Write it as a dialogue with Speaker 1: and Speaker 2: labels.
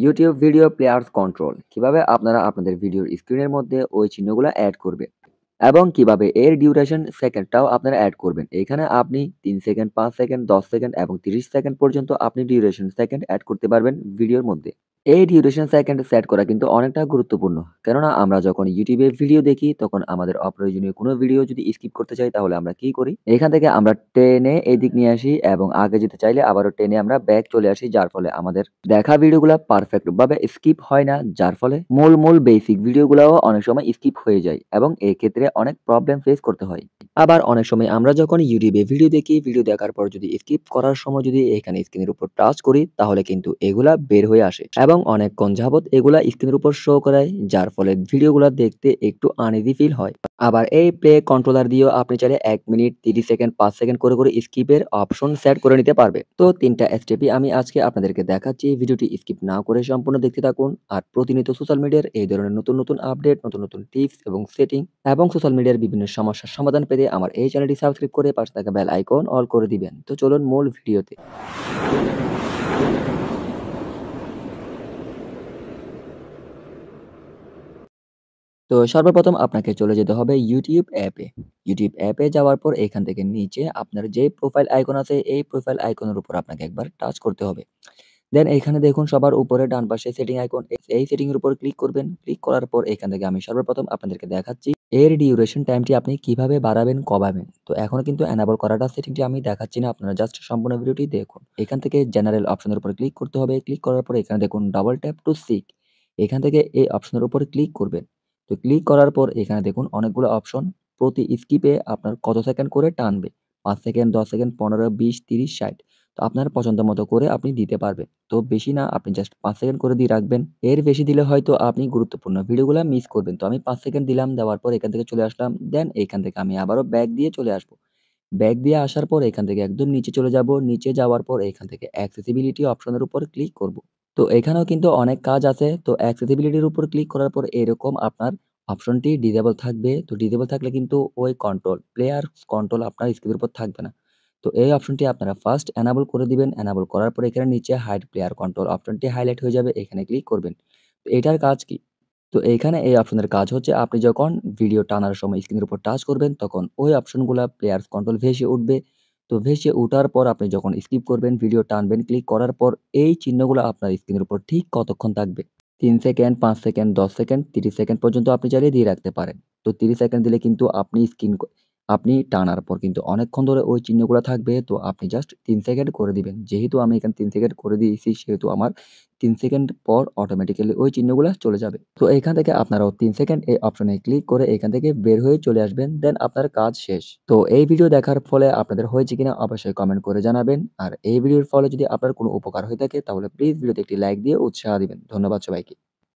Speaker 1: YouTube video players control কিভাবে আপনারা আপনাদের ভিডিওর স্ক্রিনের মধ্যে ওই চিহ্নগুলো অ্যাড করবেন এবং কিভাবে এর ডিউরেশন সেকেন্ডটাও আপনারা অ্যাড করবেন। এখানে আপনি ৩ সেকেন্ড, ৫ সেকেন্ড, ১০ সেকেন্ড এবং ৩০ সেকেন্ড পর্যন্ত আপনি ডিউরেশন সেকেন্ড অ্যাড করতে পারবেন ভিডিওর মধ্যে। এই ডিউরেশন সেকেন্ড সেট করা কিন্তু অনেকটা গুরুত্বপূর্ণ। কেননা আমরা যখন YouTube এ ভিডিও দেখি তখন আমাদের অপ্রয়োজনীয় কোনো ভিডিও যদি স্কিপ করতে চাই তাহলে আমরা কি করি? এখান থেকে আমরা টেনে এদিক নিয়ে আসি এবং আগে যেতে চাইলে আবারও টেনে আমরা ব্যাক চলে আসি, যার ফলে আমাদের দেখা ভিডিওগুলা পারফেক্ট ভাবে স্কিপ হয় না, যার ফলে মূল বেসিক ভিডিওগুলাও অনেক সময় স্কিপ হয়ে যায় এবং এক্ষেত্রে অনেক প্রবলেম ফেস করতে হয়। আবার অনেক সময় আমরা যখন YouTube এ ভিডিও দেখি, ভিডিও দেখার পর যদি স্কিপ করার সময় যদি এখানে স্ক্রিনের উপর টাচ করি তাহলে কিন্তু এগুলা বের হয়ে আসে এবং অনেকক্ষণ যাবত এগুলা স্ক্রিনের উপর শো করায়, যার ফলে ভিডিওগুলা দেখতে একটু আনইজি ফিল হয়। আবার এই প্লে কন্ট্রোলার দিয়েও আপনি চাইলে ১ মিনিট, ৩০ সেকেন্ড, ৫ সেকেন্ড করে স্কিপের অপশন সেট করে নিতে পারবে। তো ৩ টা স্টেপই আমি আজকে আপনাদেরকে দেখাচ্ছি। ভিডিওটি স্কিপ না করে সম্পূর্ণ দেখতে থাকুন। আর প্রতিনিয়ত সোশ্যাল মিডিয়ার এই ধরনের নতুন আপডেট, নতুন টিপস এবং সেটিং এবং সোশ্যাল মিডিয়ার বিভিন্ন সমস্যার সমাধান পেতে আমার এই চ্যানেলটি সাবস্ক্রাইব করে পাশে থাকা বেল আইকন অল করে দিবেন। তো চলুন মূল ভিডিওতে। তো সর্বপ্রথম আপনাকে চলে যেতে হবে YouTube অ্যাপে। YouTube অ্যাপে যাওয়ার পর এখান থেকে নিচে আপনার যে প্রোফাইল আইকন আছে, এই প্রোফাইল আইকনের উপর আপনাকে একবার টাচ করতে হবে। দেন এখানে দেখুন সবার উপরে ডান পাশে সেটিং আইকন, এই সেটিং এর উপর ক্লিক করবেন। ক্লিক করার পর এখান থেকে আমি সর্বপ্রথম আপনাদেরকে দেখাচ্ছি এর ডিউরেশন টাইমটি আপনি কিভাবে বাড়াবেন, কমাবেন। তো এখনো কিন্তু এনাবল করাটা সেটিংটি আমি দেখাচ্ছি না। আপনারা জাস্ট সম্পূর্ণ ভিডিওটি দেখুন। এখান থেকে জেনারেল অপশনের উপর ক্লিক করতে হবে। ক্লিক করার পর এখানে দেখুন ডাবল ট্যাপ টু সিক। এখান থেকে এই অপশনের উপর ক্লিক করবেন। তো ক্লিক করার পর এখানে দেখুন অনেকগুলো অপশন। প্রতি স্কিপে আপনার কত সেকেন্ড করে টানবে। ৫ সেকেন্ড, ১০ সেকেন্ড, ১৫, ২০, ৩০, ৬০। তো আপনার পছন্দ মতো করে আপনি দিতে পারবেন। তো বেশি না, আপনি জাস্ট ৫ সেকেন্ড করে দিয়ে রাখবেন। এর বেশি দিলে হয়তো আপনি গুরুত্বপূর্ণ ভিডিওগুলা মিস করবেন। তো আমি ৫ সেকেন্ড দিলাম, দেওয়ার পর এখান থেকে চলে আসলাম। দেন এখান থেকে আমি আবারও ব্যাক দিয়ে চলে আসবো। ব্যাক দিয়ে আসার পর এখান থেকে একদম নিচে চলে যাব। নিচে যাওয়ার পর এখান থেকে accessibility অপশনের উপর ক্লিক করব। তো এখানেও কিন্তু অনেক কাজ আছে। তো accessibility র উপর ক্লিক করার পর এরকম আপনার অপশনটি ডিসেবল থাকবে। তো ডিসেবল থাকলে কিন্তু ওই কন্ট্রোল, প্লেয়ার কন্ট্রোল আপনার স্ক্রিনের উপর থাকবে না। তো এই অপশনটি আপনারা ফার্স্ট এনেবল করে দিবেন। এনেবল করার পর এখানে নিচে হাইড প্লেয়ার কন্ট্রোল অপশনটি হাইলাইট হয়ে যাবে। এখানে ক্লিক করবেন। তো এটার কাজ কি? তো এইখানে এই অপশনের কাজ হচ্ছে আপনি যখন ভিডিও টানার সময় স্ক্রিনের উপর টাচ করবেন তখন ওই অপশনগুলা প্লেয়ার্স কন্ট্রোল ভেসে উঠবে। তো ভেসে উঠার পর আপনি যখন স্কিপ করবেন, ভিডিও টানবেন, ক্লিক করার পর এই চিহ্নগুলো আপনার স্ক্রিনের উপর ঠিক কতক্ষণ থাকবে। ৩ সেকেন্ড, ৫ সেকেন্ড, ১০ সেকেন্ড, ৩০ সেকেন্ড পর্যন্ত আপনি চাইলে দিয়ে রাখতে পারেন। তো ৩০ সেকেন্ড দিলে কিন্তু আপনি টানার পর কিন্তু অনেকক্ষণ ধরে ওই চিহ্নগুলা থাকবে। তো আপনি জাস্ট ৩ সেকেন্ড করে দিবেন। যেহেতু আমি এখানে ৩ সেকেন্ড করে দিয়েছি সেহেতু আমার ৩ সেকেন্ড পর অটোমেটিক্যালি ওই চিহ্নগুলা চলে যাবে। তো এখান থেকে আপনারাও ৩ সেকেন্ড এই অপশনে ক্লিক করে এখান থেকে বের হয়ে চলে আসবেন। দেন আপনার কাজ শেষ। তো এই ভিডিও দেখার ফলে আপনাদের হয়েছে কিনা অবশ্যই কমেন্ট করে জানাবেন। আর এই ভিডিওর ফলে যদি আপনার কোনো উপকার হয়ে থাকে তাহলে প্লিজ ভিডিওতে একটি লাইক দিয়ে উৎসাহ দিবেন। ধন্যবাদ সবাইকে।